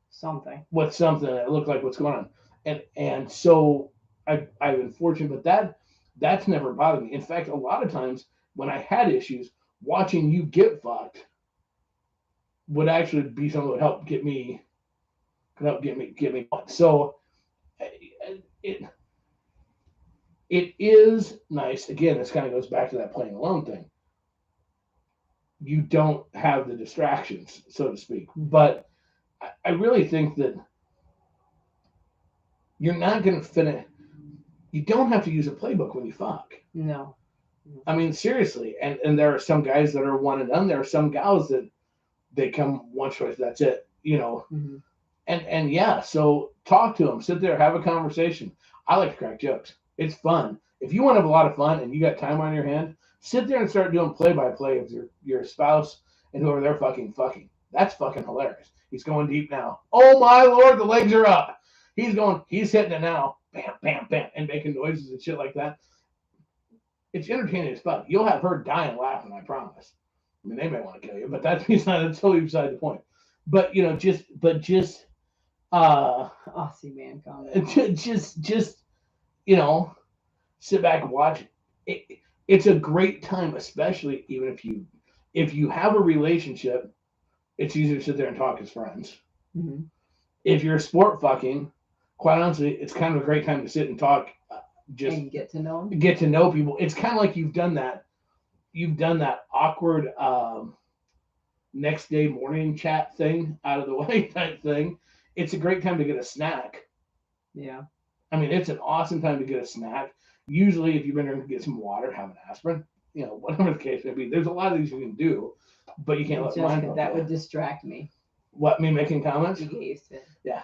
something. It looked like what's going on. And so I've been fortunate, but that's never bothered me. In fact, a lot of times when I had issues, watching you get fucked would actually be something that would help get me. So it is nice. Again, this kind of goes back to that playing alone thing. You don't have the distractions, so to speak. But I really think that you're not going to finish. You don't have to use a playbook when you fuck. No. I mean, seriously. And there are some guys that are one and done. There are some gals that they come one choice, that's it, Mm-hmm. And yeah, so talk to them, sit there, have a conversation. I like to crack jokes. It's fun. If you want to have a lot of fun and you got time on your hand, sit there and start doing play-by-play of your spouse and whoever they're fucking. That's fucking hilarious. He's going deep now. Oh my Lord, the legs are up. He's hitting it now. Bam, bam, bam, and making noises and shit like that. It's entertaining as fuck. You'll have her dying laughing, I promise. I mean, they may want to kill you, but that's totally beside the point. But just Aussie man comment. just sit back and watch it. It's a great time, especially even if you have a relationship. It's easier to sit there and talk as friends. Mm-hmm. If you're sport fucking, quite honestly, it's kind of a great time to sit and talk. And get to know them. Get to know people. It's kind of like you've done that awkward next day morning chat thing out of the way type thing. It's a great time to get a snack. Yeah. I mean, it's an awesome time to get a snack. Usually, if you've been going to get some water, have an aspirin, whatever the case may be. There's a lot of things you can do, but you can't let mind go. That would distract me. What, me making comments? You get used to it. Yeah.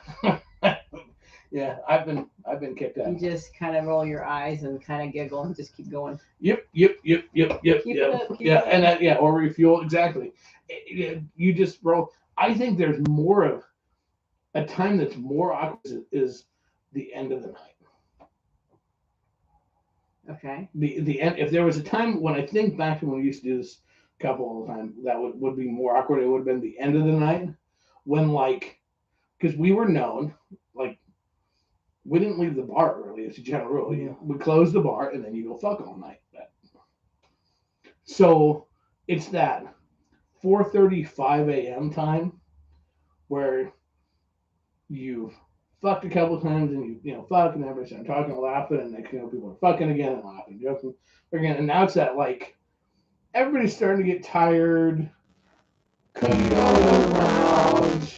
Yeah, I've been kicked out. You just kind of roll your eyes and kind of giggle and just keep going. Yep. Keep it up, keep it up. Or refuel, exactly. You just roll. I think there's more of a time that's more awkward is the end of the night. Okay. The end. If there was a time when I think back to when we used to do this couple all the time, that would be more awkward. It would have been the end of the night when like because we were known like we didn't leave the bar early. It's a general rule. Yeah. We close the bar and then you go fuck all night. So it's that 4:35 a.m. time where you've fucked a couple times and you know fuck and everybody's starting talking and laughing and next people are fucking again and laughing joking again and now it's that like everybody's starting to get tired. Could you go around?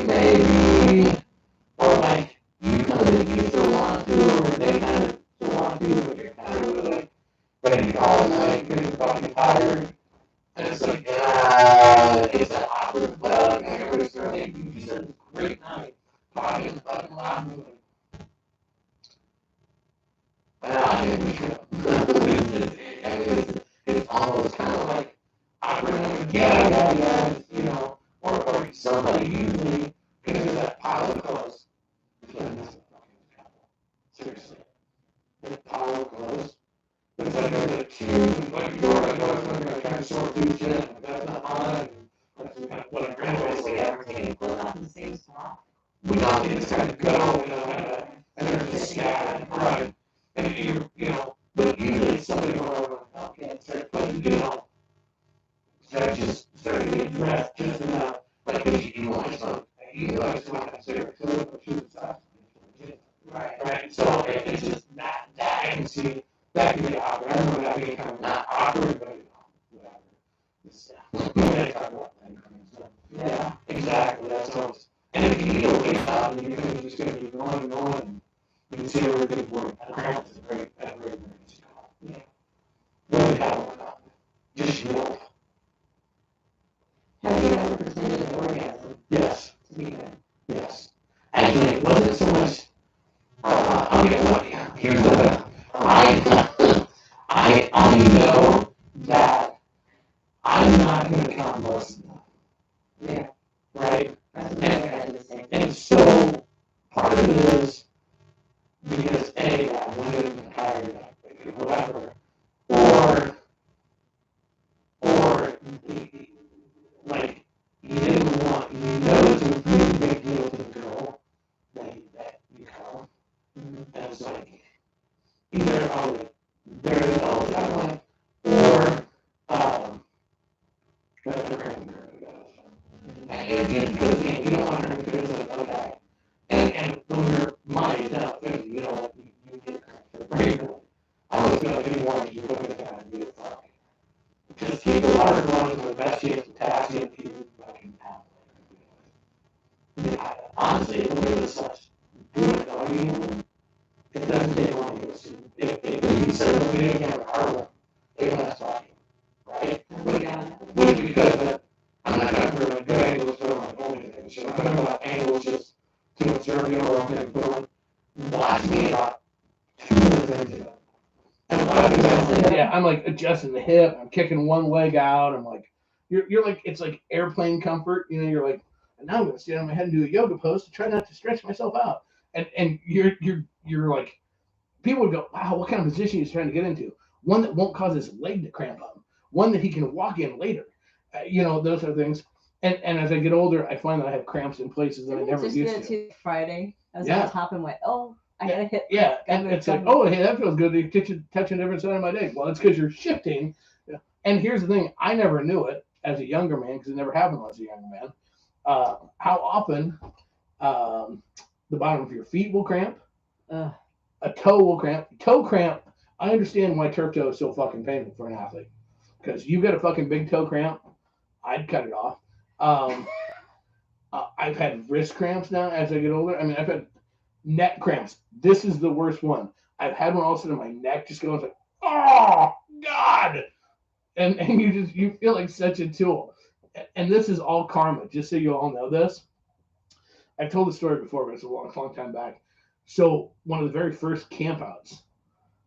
Maybe. Or like you kind of you still want to or they kind of still want to but you're kind of like ready to all night because you're fucking tired. And it's like, it's that awkward bug. And everybody's starting you just had this great night talking and fucking laughing. I think we should. It's almost kind of like awkward. Yeah. You know, or somebody usually because there's that pile of clothes. Seriously. That pile of clothes. It's like there's a queue, like you're like trying to sort through shit, and that's not mine, and that's whatever. Anyways, like everything is put on the same spot. We all just kind of go, you know, and they're just scattered, right? And you know, but usually somebody will like, okay, start putting, you know, start to get dressed just enough, like because you want to, you like to want to consider food or food stuff. Right. So it's just that I can see. That can be awkward. I remember that being kind of not awkward, but whatever. We talk about that. Yeah, exactly. That's what. And if you need to wake up, and you're just going to be going and going, and you can see everything working. Cramps is a great call. Yeah. Really have one up. Just you know. Have you ever pretended an orgasm? Yes. To be good. Yes. Actually, it wasn't so much. Okay, here's the. I know that I'm not going to come most of them. Yeah. Right? That's what I had to say. And so part of it is because A, I'm limited and tired, whatever, or like you didn't want, you know it's a really big deal to the girl that you come, and it's like either they're all the time, or and you don't want her to feel like okay. And when your mind is not thinking, you know, you get regularly. I always feel like anyone you look at that and be fuck. Because people are going to the best chance of potassium people fucking have. Yeah, honestly, it really is such. Do it all you want. It doesn't take long to see. If you say the video game at Harlem, they want to talk you. Right? Which because I'm not talking about good angles for my own thing. So I'm talking about angles just to observe your own thing. But watch me about 2 minutes into it. And a lot of times, yeah, I'm like adjusting the hip. I'm kicking one leg out. I'm like, you're like, it's like airplane comfort. You know, you're like, and now I'm gonna stand on my head and do a yoga pose to try not to stretch myself out. And you're like, people would go, wow, what kind of position he's trying to get into? One that won't cause his leg to cramp up. One that he can walk in later. You know, those are things. And as I get older, I find that I have cramps in places that I never used to. Friday, I was on top and went, oh, I got a hip. Yeah, and it's like, oh, hey, that feels good. You're touching a different side of my day. Well, it's because you're shifting. And here's the thing: I never knew it as a younger man because it never happened when I was a younger man. How often the bottom of your feet will cramp, a toe will cramp. Toe cramp. I understand why turf toe is so fucking painful for an athlete because you got a fucking big toe cramp. I'd cut it off. I've had wrist cramps now as I get older. I mean, I've had neck cramps. This is the worst one. I've had one all of a sudden my neck just goes like, oh God. And you feel like such a tool. And this is all karma, just so you all know this. I've told the story before, but it's a long time back. So one of the very first campouts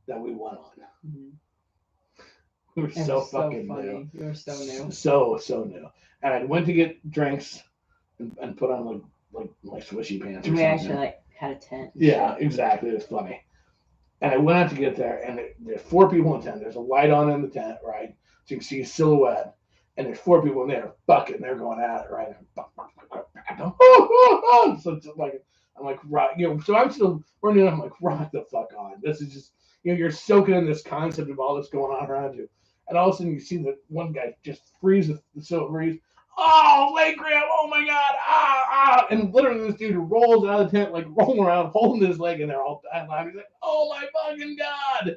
that we went on. We were so fucking new. You were so new. So new. And I went to get drinks and put on like my swishy pants or something. We actually had a tent. Yeah, exactly. It was funny. And I went out to get there, and there's 4 people in the tent. There's a light on in the tent, right? So you can see a silhouette. And there's 4 people in there bucking. They're going at it, right? So it's like, I'm like, rock, so I'm still running. I'm like, rock the fuck on. This is just, you're soaking in this concept of all that's going on around you. And all of a sudden you see that one guy just freeze the silver freeze. Oh, leg grab. Oh my God. And literally this dude rolls out of the tent, like rolling around, holding his leg in there all the time. He's like, oh my fucking God.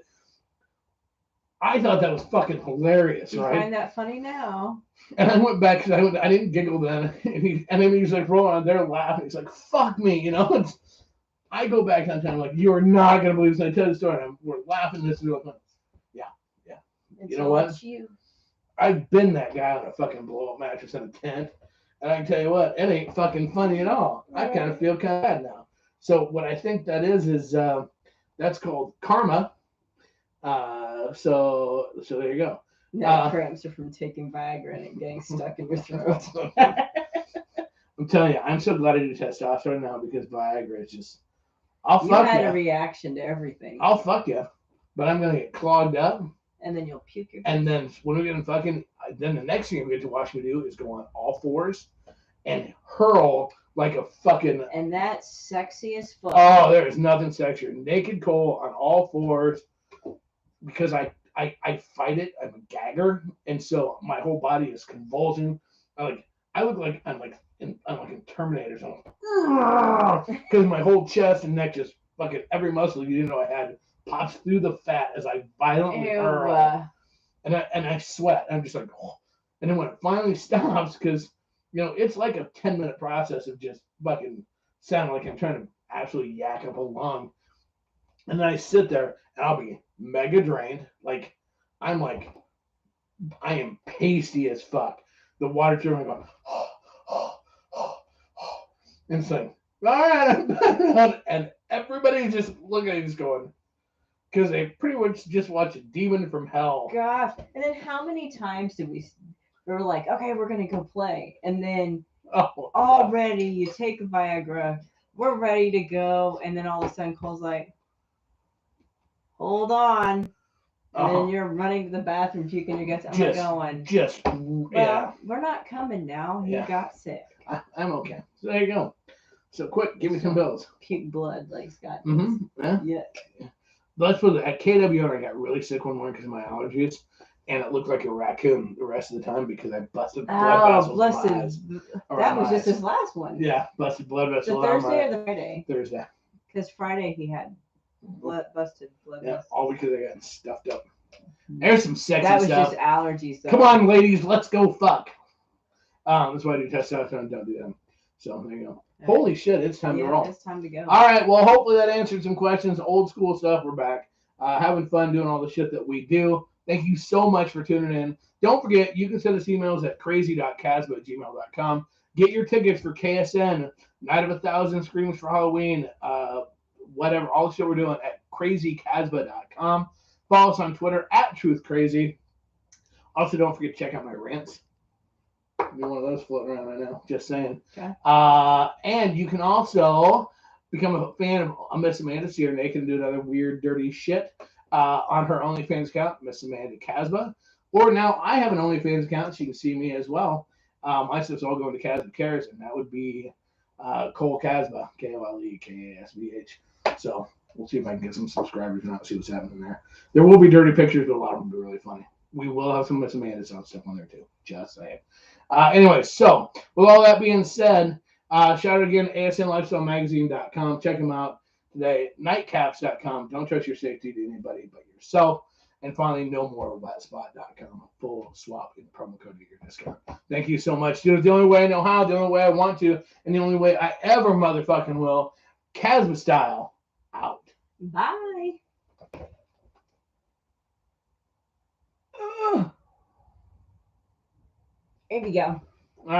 I thought that was fucking hilarious, You right? find that funny now. And I went back because I didn't giggle then. And then he's like rolling on there laughing. He's like, fuck me, I go back on time, like, you are not going to believe this. I tell the story, and we're laughing this. And like, yeah. You know what? I've been that guy on a fucking blow up mattress in a tent. And I can tell you what, it ain't fucking funny at all. I kind of feel kind of bad now. So what I think that is that's called karma. So there you go. No, cramps are from taking Viagra and it getting stuck in your throat. I'm telling you, I'm so glad I do testosterone now because Viagra is just, I'll fuck you. You had a reaction to everything. I'll fuck you, but I'm gonna get clogged up. And then you'll puke your. And then when we get in fucking, then the next thing we get to watch me do is go on all fours and hurl like a fucking. And that's sexy as fuck. Oh, there is nothing sexier. Naked Cole on all fours because I fight it. I'm a gagger, and so my whole body is convulsing. I look like I'm like in Terminator or something. Because my whole chest and neck just fucking every muscle you didn't know I had pops through the fat as I violently hurl. And I sweat. I'm just like, oh. And then when it finally stops, because it's like a 10-minute process of just fucking sounding like I'm trying to actually yak up a lung. And then I sit there and I'll be mega drained. Like I am pasty as fuck. The water through me going, and it's like, all right, and everybody's just looking at me just going, because they pretty much just watched a demon from hell. Gosh. And then how many times did we were like, okay, we're going to go play. And then already you take a Viagra, we're ready to go. And then all of a sudden Cole's like, hold on. And then you're running to the bathroom, puking your guts. I'm not going. Well, we're not coming now. He got sick. I'm okay. So there you go. So quick, give me some pills. Puke blood like Scott. Yeah. That's what at KWR I got really sick one morning because of my allergies, and it looked like a raccoon the rest of the time because I busted blood vessels. That was just his last one. Yeah, busted blood vessels. The Thursday or the Friday? Thursday. Because Friday he had busted blood vessels. All because I got stuffed up. There's some sexy stuff. That was stuff. just allergies. Though. Come on, ladies, let's go fuck. That's why I do testosterone. Don't do them. So there you go. Holy shit, it's time to roll. It's time to go. All right, well, hopefully that answered some questions. Old school stuff, we're back. Having fun doing all the shit that we do. Thank you so much for tuning in. Don't forget, you can send us emails at crazy.casba@gmail.com. Get your tickets for KSN, Night of 1,000 Screams for Halloween, whatever, all the shit we're doing at crazycasba.com. Follow us on Twitter at TruthCrazy. Also, don't forget to check out my rants. Be one of those floating around right now. Just saying. Okay. And you can also become a fan of Miss Amanda. See her naked and do another weird, dirty shit on her OnlyFans account, Miss Amanda Casba. Or now I have an OnlyFans account, so you can see me as well. My stuff's all going to Casba Cares, and that would be Cole Casba, KOLEKASBH. So we'll see if I can get some subscribers and not see what's happening there. There will be dirty pictures, but a lot of them will be really funny. We will have some Miss Amanda stuff on there too. Just saying. Anyway, so with all that being said, shout out again asnlifestylemagazine.com. Check them out today. Nightcaps.com. Don't trust your safety to anybody but yourself. And finally, nomorewetspot.com. Full swap in promo code to get your discount. Thank you so much. Do it the only way I know how, the only way I want to, and the only way I ever motherfucking will. Casba style. Out. Bye. Here we go.